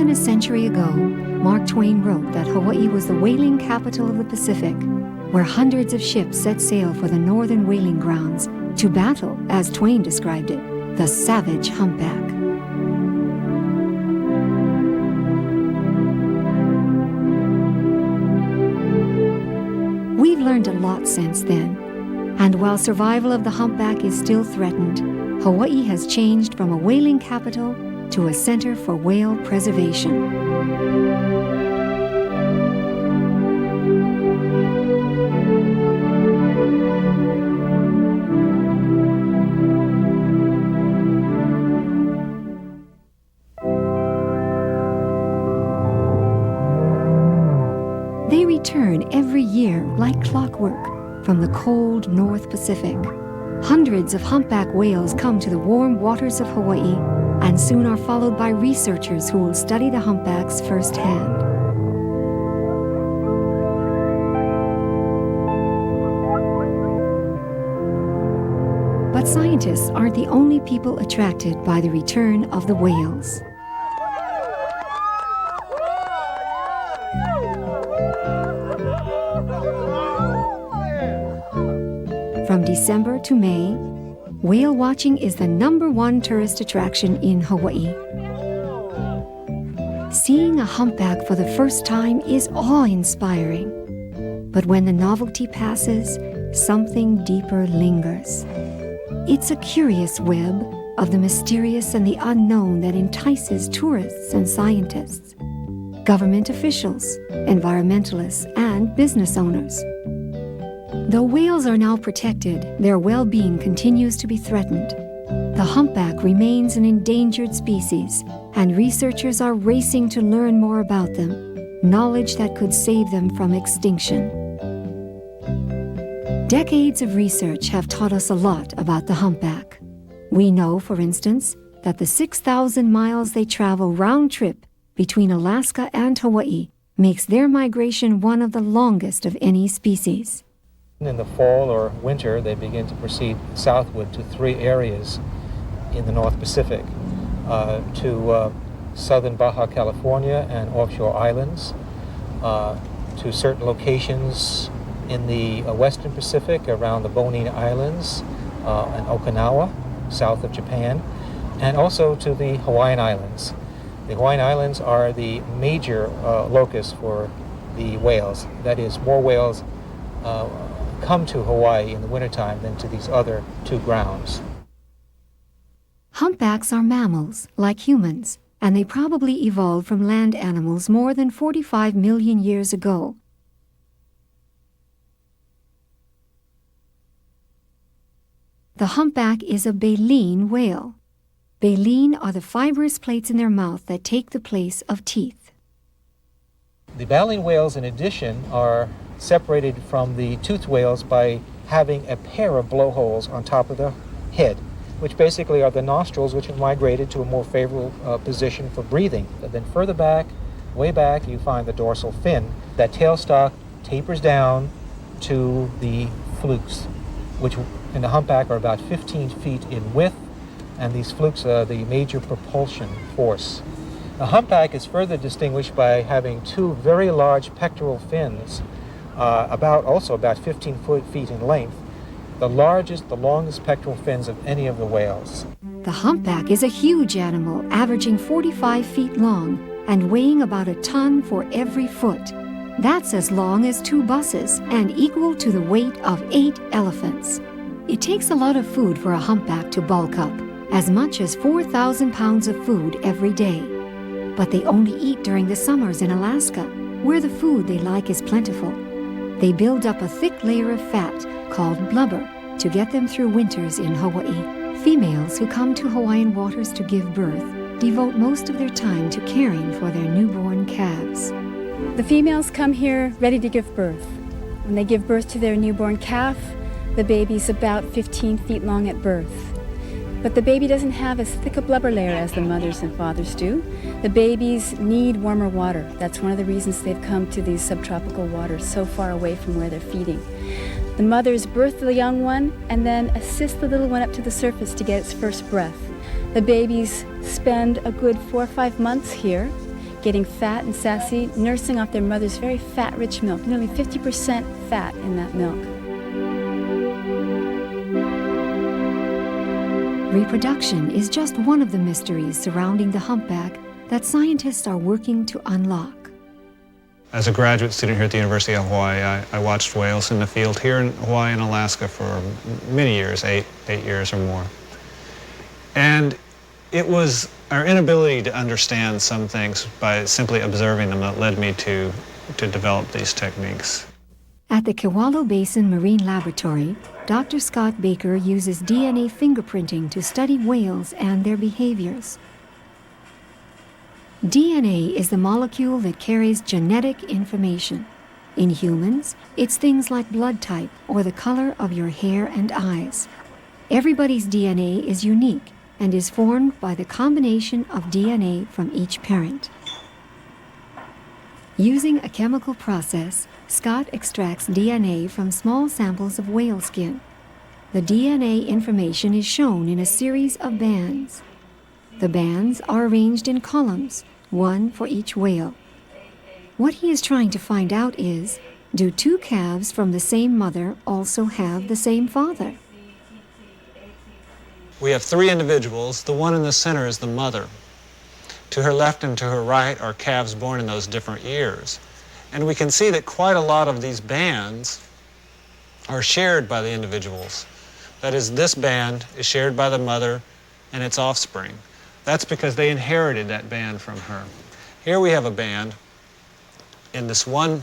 than a century ago, Mark Twain wrote that Hawaii was the whaling capital of the Pacific, where hundreds of ships set sail for the northern whaling grounds to battle, as Twain described it, the savage humpback. We've learned a lot since then, and while survival of the humpback is still threatened, Hawaii has changed from a whaling capital to a center for whale preservation. They return every year like clockwork from the cold North Pacific. Hundreds of humpback whales come to the warm waters of Hawaii and soon are followed by researchers who will study the humpbacks firsthand. But scientists aren't the only people attracted by the return of the whales. From December to May, whale watching is the #1 tourist attraction in Hawaii. Seeing a humpback for the first time is awe-inspiring. But when the novelty passes, something deeper lingers. It's a curious web of the mysterious and the unknown that entices tourists and scientists, government officials, environmentalists, and business owners. Though whales are now protected, their well-being continues to be threatened. The humpback remains an endangered species, and researchers are racing to learn more about them, knowledge that could save them from extinction. Decades of research have taught us a lot about the humpback. We know, for instance, that the 6,000 miles they travel round-trip between Alaska and Hawaii makes their migration one of the longest of any species. In the fall or winter, they begin to proceed southward to 3 areas in the North Pacific, to southern Baja California and offshore islands, to certain locations in the western Pacific around the Bonin Islands and Okinawa, south of Japan, and also to the Hawaiian Islands. The Hawaiian Islands are the major locus for the whales. That is, more whales come to Hawaii in the wintertime than to these other 2 grounds. Humpbacks are mammals, like humans, and they probably evolved from land animals more than 45 million years ago. The humpback is a baleen whale. Baleen are the fibrous plates in their mouth that take the place of teeth. The baleen whales, in addition, are separated from the toothed whales by having a pair of blowholes on top of the head, which basically are the nostrils, which have migrated to a more favorable position for breathing. And then further back, way back, you find the dorsal fin. That tailstock tapers down to the flukes, which in the humpback are about 15 feet in width, and these flukes are the major propulsion force. The humpback is further distinguished by having 2 very large pectoral fins, also about 15 feet in length, the longest pectoral fins of any of the whales. The humpback is a huge animal, averaging 45 feet long and weighing about a ton for every foot. That's as long as 2 buses and equal to the weight of 8 elephants. It takes a lot of food for a humpback to bulk up, as much as 4,000 pounds of food every day. But they only eat during the summers in Alaska, where the food they like is plentiful. They build up a thick layer of fat called blubber to get them through winters in Hawaii. Females who come to Hawaiian waters to give birth devote most of their time to caring for their newborn calves. The females come here ready to give birth. When they give birth to their newborn calf, the baby's about 15 feet long at birth. But the baby doesn't have as thick a blubber layer as the mothers and fathers do. The babies need warmer water. That's one of the reasons they've come to these subtropical waters so far away from where they're feeding. The mothers birth the young one and then assist the little one up to the surface to get its first breath. The babies spend a good 4 or 5 months here, getting fat and sassy, nursing off their mother's very fat-rich milk, nearly 50% fat in that milk. Reproduction is just one of the mysteries surrounding the humpback that scientists are working to unlock. As a graduate student here at the University of Hawaii, I watched whales in the field here in Hawaii and Alaska for many years, eight years or more. And it was our inability to understand some things by simply observing them that led me to develop these techniques. At the Kewalo Basin Marine Laboratory, Dr. Scott Baker uses DNA fingerprinting to study whales and their behaviors. DNA is the molecule that carries genetic information. In humans, it's things like blood type or the color of your hair and eyes. Everybody's DNA is unique and is formed by the combination of DNA from each parent. Using a chemical process, Scott extracts DNA from small samples of whale skin. The DNA information is shown in a series of bands. The bands are arranged in columns, one for each whale. What he is trying to find out is, do two calves from the same mother also have the same father? We have three individuals. The one in the center is the mother. To her left and to her right are calves born in those different years. And we can see that quite a lot of these bands are shared by the individuals. That is, this band is shared by the mother and its offspring. That's because they inherited that band from her. Here we have a band in this one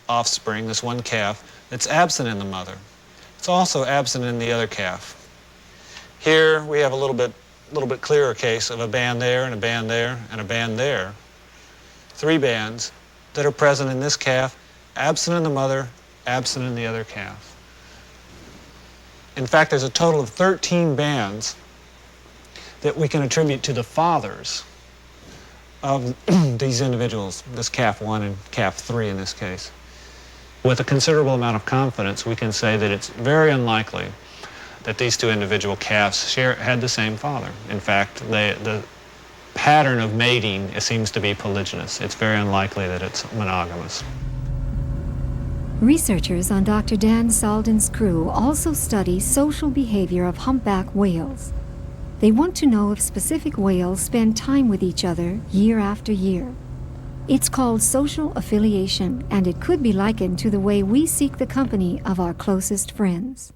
offspring, this one calf, that's absent in the mother. It's also absent in the other calf. Here we have a little bit clearer case of a band there and a band there and a band there. Three bands that are present in this calf, absent in the mother, absent in the other calf. In fact, there's a total of 13 bands that we can attribute to the fathers of these individuals, this calf 1 and calf 3 in this case. With a considerable amount of confidence, we can say that it's very unlikely that these two individual calves had the same father. In fact, the pattern of mating seems to be polygynous. It's very unlikely that it's monogamous. Researchers on Dr. Dan Salden's crew also study social behavior of humpback whales. They want to know if specific whales spend time with each other year after year. It's called social affiliation, and it could be likened to the way we seek the company of our closest friends.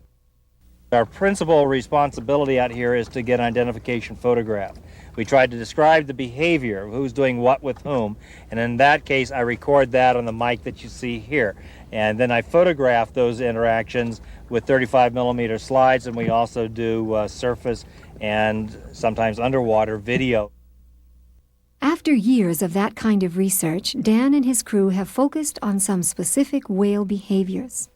Our principal responsibility out here is to get an identification photograph. We tried to describe the behavior of who's doing what with whom, and in that case I record that on the mic that you see here. And then I photograph those interactions with 35mm slides, and we also do surface and sometimes underwater video. After years of that kind of research, Dan and his crew have focused on some specific whale behaviors.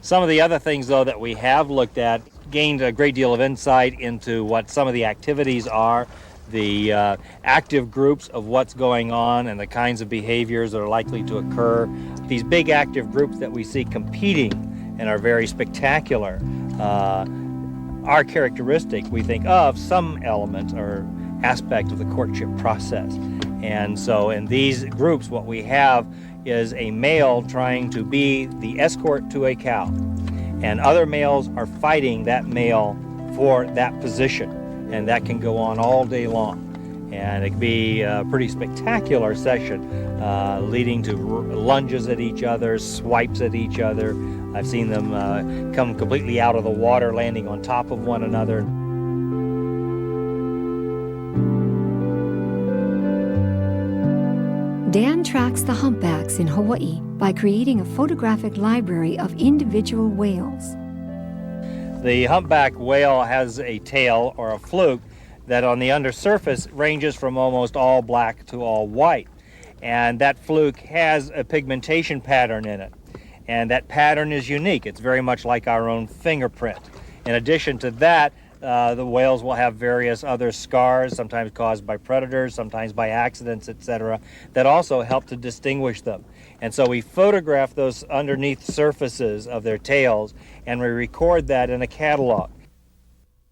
Some of the other things, though, that we have looked at gained a great deal of insight into what some of the activities are, the active groups of what's going on and the kinds of behaviors that are likely to occur. These big active groups that we see competing and are very spectacular are characteristic, we think, of some element or aspect of the courtship process. And so in these groups, what we have is a male trying to be the escort to a cow, and other males are fighting that male for that position, and that can go on all day long. And it can be a pretty spectacular session, leading to lunges at each other, swipes at each other. I've seen them come completely out of the water, landing on top of one another. Dan tracks the humpbacks in Hawaii by creating a photographic library of individual whales. The humpback whale has a tail or a fluke that on the undersurface ranges from almost all black to all white. And that fluke has a pigmentation pattern in it. And that pattern is unique. It's very much like our own fingerprint. In addition to that, the whales will have various other scars, sometimes caused by predators, sometimes by accidents, etc., that also help to distinguish them. And so we photograph those underneath surfaces of their tails, and we record that in a catalog.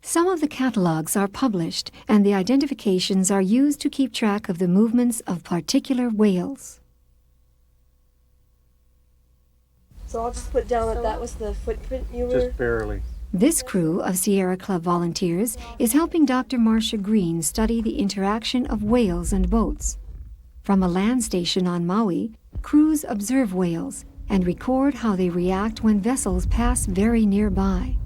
Some of the catalogs are published, and the identifications are used to keep track of the movements of particular whales. So I'll just put down that that was the footprint you were... Just barely. This crew of Sierra Club volunteers is helping Dr. Marcia Green study the interaction of whales and boats. From a land station on Maui, crews observe whales and record how they react when vessels pass very nearby.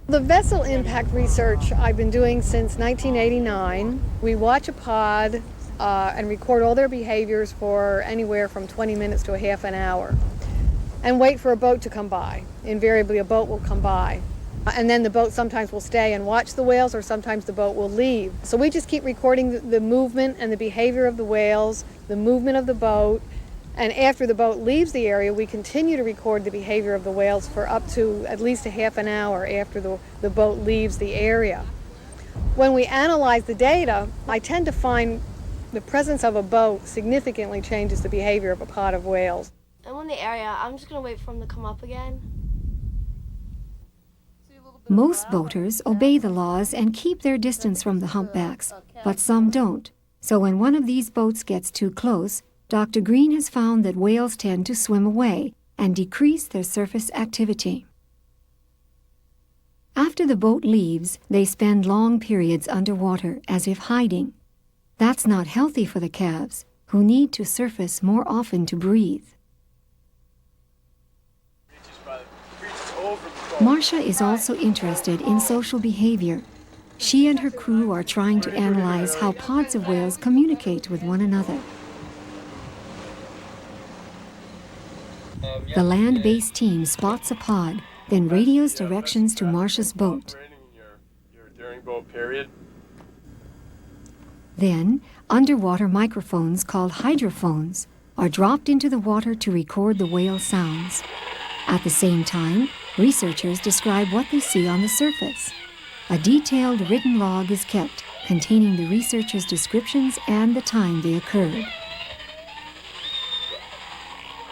The vessel impact research I've been doing since 1989. We watch a pod and record all their behaviors for anywhere from 20 minutes to a half an hour and wait for a boat to come by. Invariably a boat will come by. And then the boat sometimes will stay and watch the whales, or sometimes the boat will leave. So we just keep recording the movement and the behavior of the whales, the movement of the boat, and after the boat leaves the area, we continue to record the behavior of the whales for up to at least a half an hour after the boat leaves the area. When we analyze the data, I tend to find the presence of a boat significantly changes the behavior of a pod of whales. I'm in the area. I'm just going to wait for them to come up again. Most boaters obey the laws and keep their distance from the humpbacks, but some don't. So when one of these boats gets too close, Dr. Green has found that whales tend to swim away and decrease their surface activity. After the boat leaves, they spend long periods underwater as if hiding. That's not healthy for the calves, who need to surface more often to breathe. Marcia is also interested in social behavior. She and her crew are trying to analyze how pods of whales communicate with one another. The land-based team spots a pod, then radios directions to Marcia's boat. Then, underwater microphones called hydrophones are dropped into the water to record the whale sounds. At the same time, researchers describe what they see on the surface. A detailed written log is kept, containing the researchers' descriptions and the time they occurred.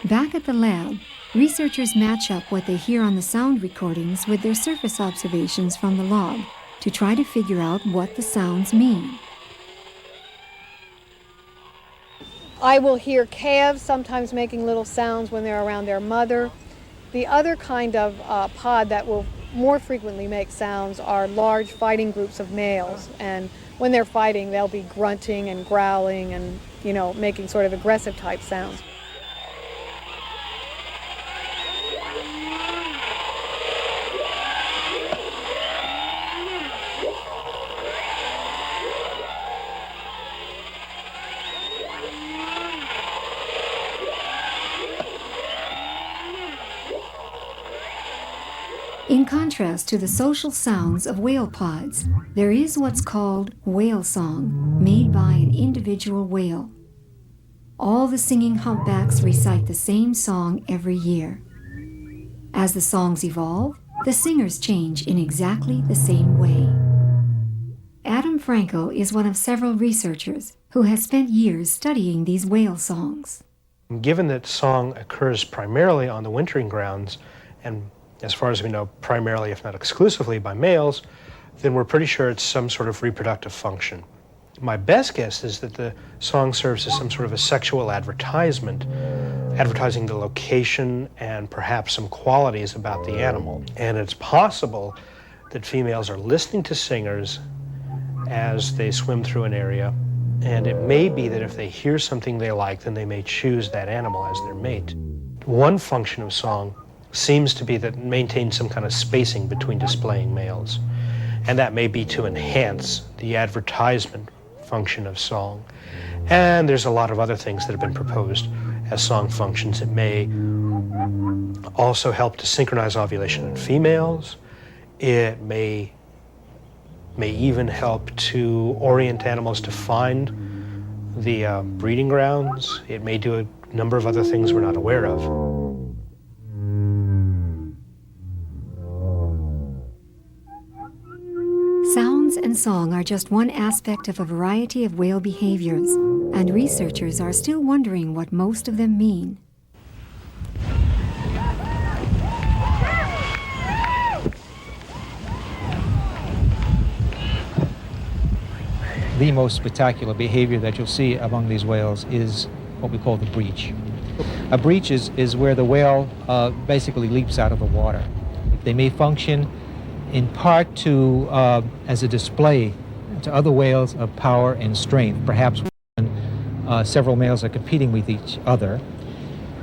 Back at the lab, researchers match up what they hear on the sound recordings with their surface observations from the log to try to figure out what the sounds mean. I will hear calves sometimes making little sounds when they're around their mother. The other kind of pod that will more frequently make sounds are large fighting groups of males. And when they're fighting, they'll be grunting and growling and, making sort of aggressive type sounds. In contrast to the social sounds of whale pods, there is what's called whale song, made by an individual whale. All the singing humpbacks recite the same song every year. As the songs evolve, the singers change in exactly the same way. Adam Franco is one of several researchers who has spent years studying these whale songs. Given that song occurs primarily on the wintering grounds, and as far as we know, primarily, if not exclusively, by males, then we're pretty sure it's some sort of reproductive function. My best guess is that the song serves as some sort of a sexual advertisement, advertising the location and perhaps some qualities about the animal. And it's possible that females are listening to singers as they swim through an area, and it may be that if they hear something they like, then they may choose that animal as their mate. One function of song seems to be that it maintains some kind of spacing between displaying males. And that may be to enhance the advertisement function of song. And there's a lot of other things that have been proposed as song functions. It may also help to synchronize ovulation in females. It may even help to orient animals to find the breeding grounds. It may do a number of other things we're not aware of. Sounds and song are just one aspect of a variety of whale behaviors, and researchers are still wondering what most of them mean. the most spectacular behavior that you'll see among these whales is what we call the breach. A breach is where the whale basically leaps out of the water. They may function in part to as a display to other whales of power and strength, perhaps when several males are competing with each other.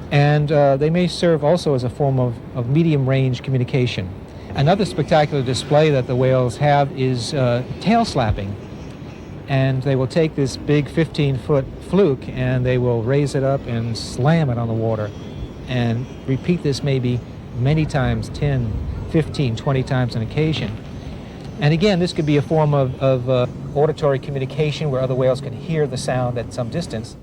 And they may serve also as a form of medium-range communication. Another spectacular display that the whales have is tail slapping. And they will take this big 15-foot fluke and they will raise it up and slam it on the water and repeat this maybe many times, 10, 15, 20 times on occasion. And again, this could be a form of auditory communication where other whales can hear the sound at some distance.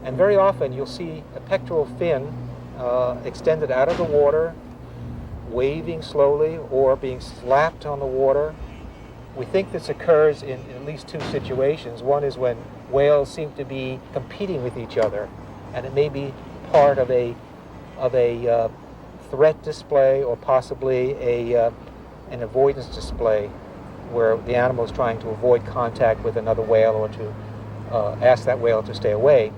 And very often you'll see a pectoral fin extended out of the water, waving slowly or being slapped on the water. We think this occurs in at least two situations. One is when whales seem to be competing with each other, and it may be part of a threat display or possibly an avoidance display where the animal is trying to avoid contact with another whale or to ask that whale to stay away.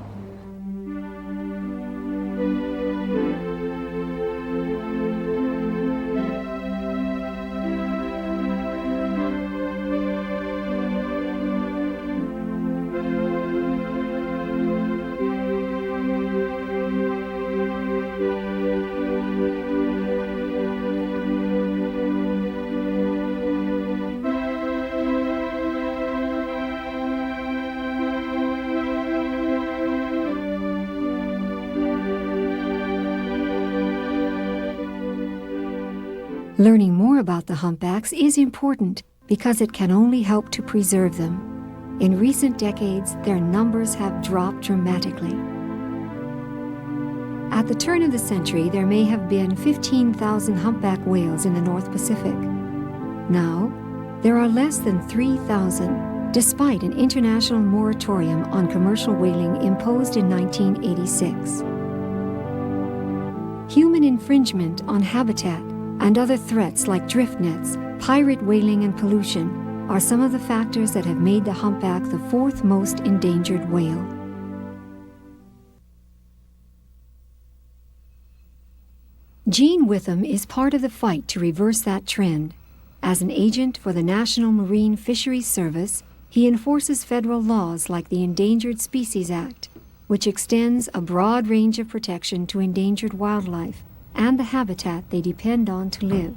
Learning more about the humpbacks is important because it can only help to preserve them. In recent decades, their numbers have dropped dramatically. At the turn of the century, there may have been 15,000 humpback whales in the North Pacific. Now, there are less than 3,000, despite an international moratorium on commercial whaling imposed in 1986. Human infringement on habitat and other threats like drift nets, pirate whaling, and pollution are some of the factors that have made the humpback the fourth most endangered whale. Gene Witham is part of the fight to reverse that trend. As an agent for the National Marine Fisheries Service, he enforces federal laws like the Endangered Species Act, which extends a broad range of protection to endangered wildlife and the habitat they depend on to live,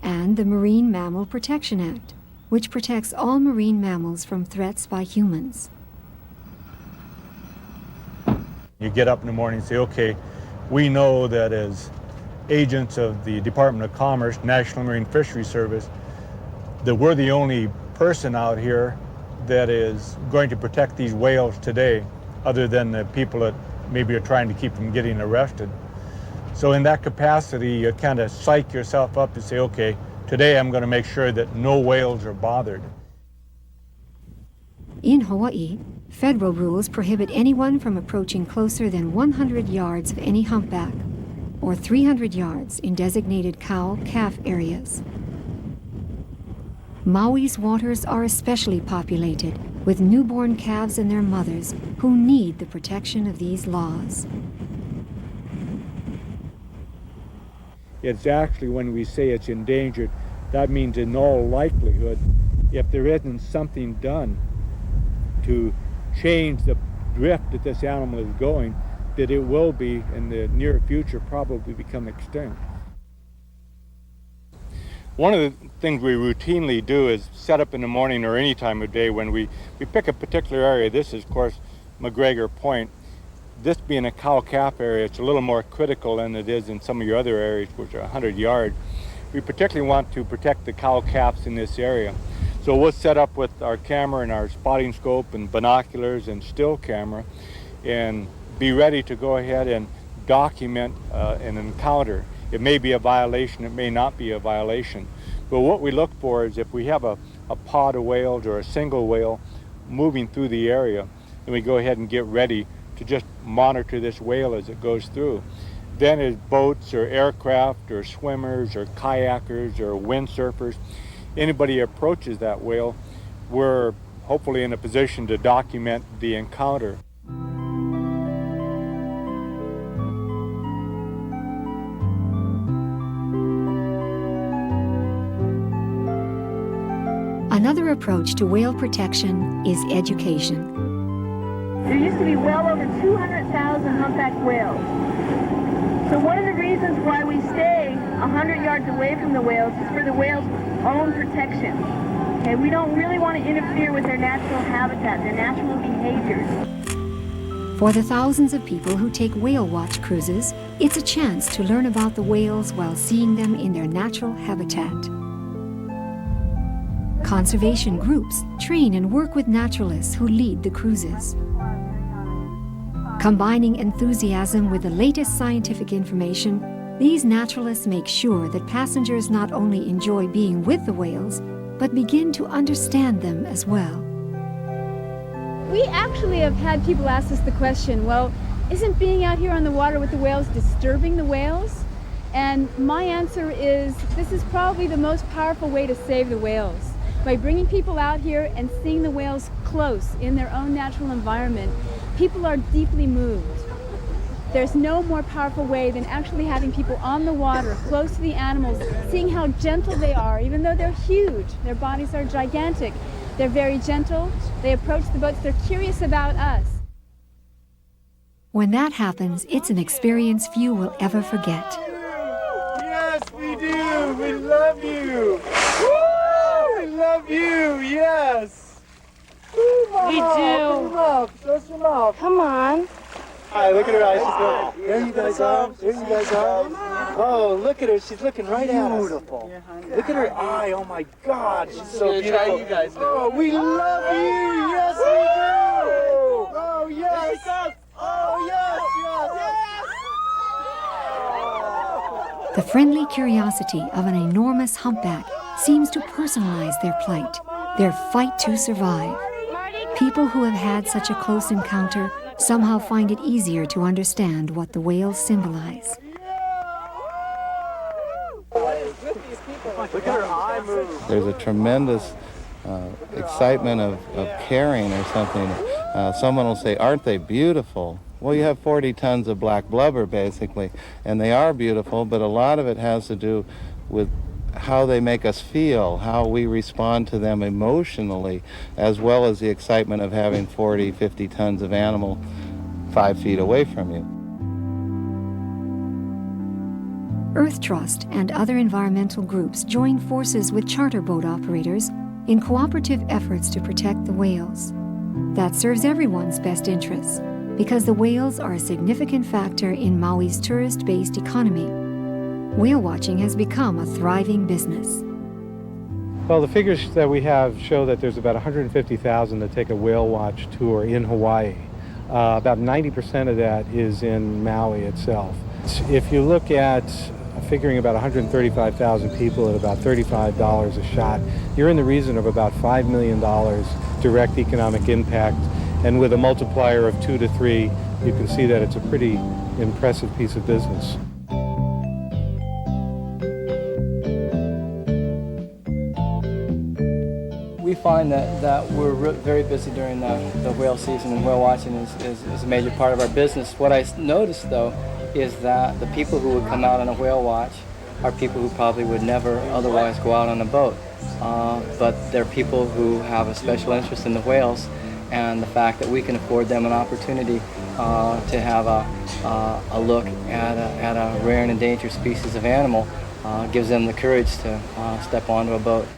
and the Marine Mammal Protection Act, which protects all marine mammals from threats by humans. You get up in the morning and say, okay, we know that as agents of the Department of Commerce, National Marine Fisheries Service, that we're the only person out here that is going to protect these whales today, other than the people that maybe are trying to keep them getting arrested. So in that capacity, you kind of psych yourself up to say, okay, today I'm going to make sure that no whales are bothered. In Hawaii, federal rules prohibit anyone from approaching closer than 100 yards of any humpback, or 300 yards in designated cow-calf areas. Maui's waters are especially populated with newborn calves and their mothers who need the protection of these laws. It's actually, when we say it's endangered, that means in all likelihood, if there isn't something done to change the drift that this animal is going, that it will be, in the near future, probably become extinct. One of the things we routinely do is set up in the morning or any time of day when we pick a particular area. This is, of course, McGregor Point. This being a cow-calf area, it's a little more critical than it is in some of your other areas, which are 100 yards. We particularly want to protect the cow-calves in this area. So we'll set up with our camera and our spotting scope and binoculars and still camera and be ready to go ahead and document an encounter. It may be a violation, it may not be a violation, But what we look for is if we have a pod of whales or a single whale moving through the area, then we go ahead and get ready to just monitor this whale as it goes through. Then as boats or aircraft or swimmers or kayakers or windsurfers, anybody approaches that whale, we're hopefully in a position to document the encounter. Another approach to whale protection is education. There used to be well over 200,000 humpback whales. So one of the reasons why we stay 100 yards away from the whales is for the whales' own protection. Okay, we don't really want to interfere with their natural habitat, their natural behaviors. For the thousands of people who take whale watch cruises, it's a chance to learn about the whales while seeing them in their natural habitat. Conservation groups train and work with naturalists who lead the cruises. Combining enthusiasm with the latest scientific information, these naturalists make sure that passengers not only enjoy being with the whales, but begin to understand them as well. We actually have had people ask us the question, well, isn't being out here on the water with the whales disturbing the whales? And my answer is, this is probably the most powerful way to save the whales. By bringing people out here and seeing the whales close in their own natural environment, people are deeply moved. There's no more powerful way than actually having people on the water, close to the animals, seeing how gentle they are, even though they're huge. Their bodies are gigantic. They're very gentle. They approach the boats. They're curious about us. When that happens, it's an experience few will ever forget. Yes, we do. We love you. We love you. Yes. We do. Love. Show some love. Come on. Hi, look at her eyes. She's going, there you guys are. There you guys are. Oh, look at her. She's looking right at us. Beautiful. Look at her eye. Oh, my God. She's so beautiful. You guys oh, we love you. Yes, we do. Oh, yes. Oh, yes, yes. The friendly curiosity of an enormous humpback seems to personalize their plight, their fight to survive. People who have had such a close encounter somehow find it easier to understand what the whales symbolize. Look at her eye move. There's a tremendous excitement of caring or something. Someone will say, aren't they beautiful? Well, you have 40 tons of black blubber, basically, and they are beautiful, but a lot of it has to do with how they make us feel, how we respond to them emotionally, as well as the excitement of having 40, 50 tons of animal 5 feet away from you. Earthtrust and other environmental groups join forces with charter boat operators in cooperative efforts to protect the whales. That serves everyone's best interests, because the whales are a significant factor in Maui's tourist-based economy. Whale watching has become a thriving business. Well, the figures that we have show that there's about 150,000 that take a whale watch tour in Hawaii. About 90% of that is in Maui itself. If you look at figuring about 135,000 people at about $35 a shot, you're in the region of about $5 million direct economic impact. And with a multiplier of 2 to 3, you can see that it's a pretty impressive piece of business. We find that we're very busy during the whale season, and whale watching is a major part of our business. What I noticed, though, is that the people who would come out on a whale watch are people who probably would never otherwise go out on a boat. But they're people who have a special interest in the whales, and the fact that we can afford them an opportunity to have a look at a rare and endangered species of animal gives them the courage to step onto a boat.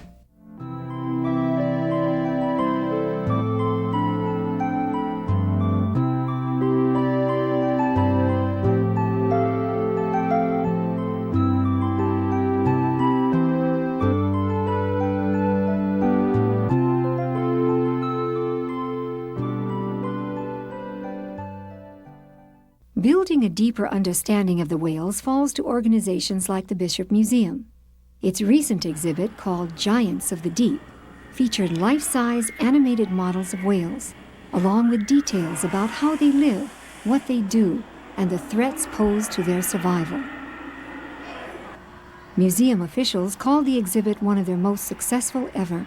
Building a deeper understanding of the whales falls to organizations like the Bishop Museum. Its recent exhibit, called Giants of the Deep, featured life-size animated models of whales, along with details about how they live, what they do, and the threats posed to their survival. Museum officials called the exhibit one of their most successful ever.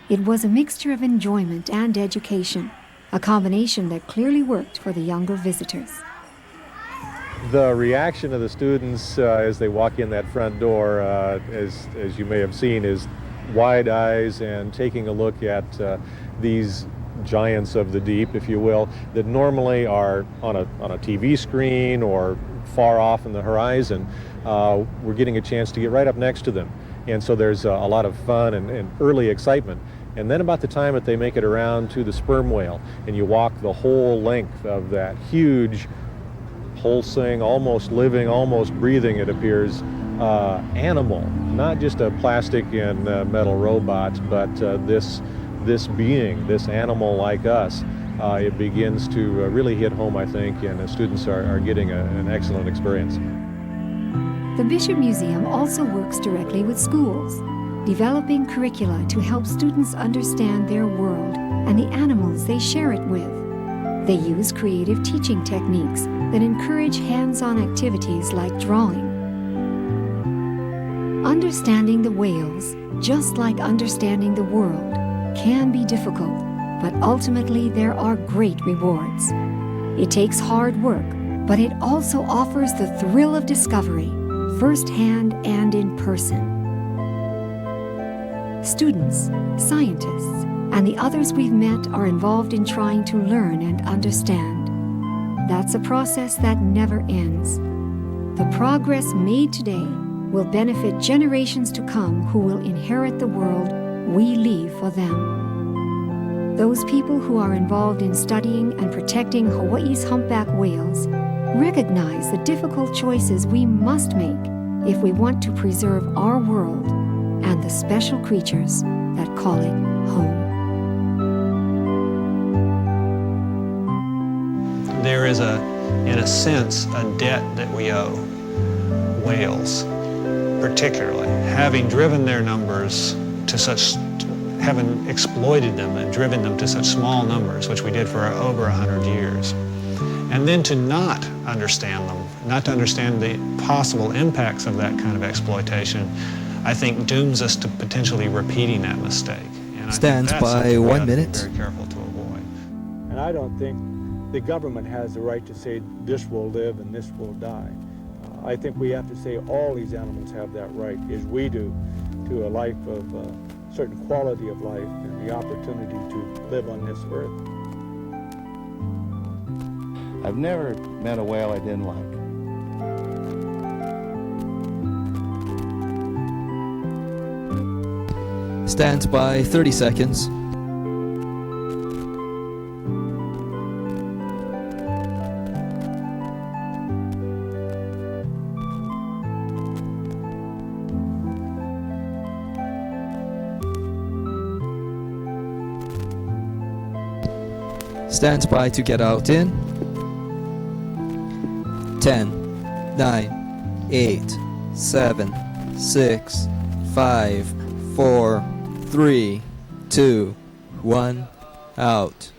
It was a mixture of enjoyment and education, a combination that clearly worked for the younger visitors. The reaction of the students as they walk in that front door, as you may have seen, is wide eyes and taking a look at these giants of the deep, if you will, that normally are on a TV screen or far off in the horizon. We're getting a chance to get right up next to them. And so there's a lot of fun and early excitement. And then about the time that they make it around to the sperm whale and you walk the whole length of that huge, pulsing, almost living, almost breathing, it appears, animal, not just a plastic and metal robot, but this being, this animal like us, it begins to really hit home, I think, and the students are getting an excellent experience. The Bishop Museum also works directly with schools, developing curricula to help students understand their world and the animals they share it with. They use creative teaching techniques that encourage hands-on activities like drawing. Understanding the whales, just like understanding the world, can be difficult, but ultimately there are great rewards. It takes hard work, but it also offers the thrill of discovery, firsthand and in person. Students, scientists, and the others we've met are involved in trying to learn and understand. That's a process that never ends. The progress made today will benefit generations to come who will inherit the world we leave for them. Those people who are involved in studying and protecting Hawaii's humpback whales recognize the difficult choices we must make if we want to preserve our world and the special creatures that call it home. There is in a sense, a debt that we owe whales, particularly, having driven their numbers to such, having exploited them and driven them to such small numbers, which we did for over 100 years. And then to not understand them, not to understand the possible impacts of that kind of exploitation, I think dooms us to potentially repeating that mistake. And Stands by 1 minute. Very careful to avoid. And I don't think the government has the right to say this will live and this will die. I think we have to say all these animals have that right, as we do, to a life of certain quality of life and the opportunity to live on this earth. I've never met a whale I didn't like. Stands by 30 seconds. Stands by to get out in 10, 9, 8, 7, 6, 5, 4, 3, 2, 1, out.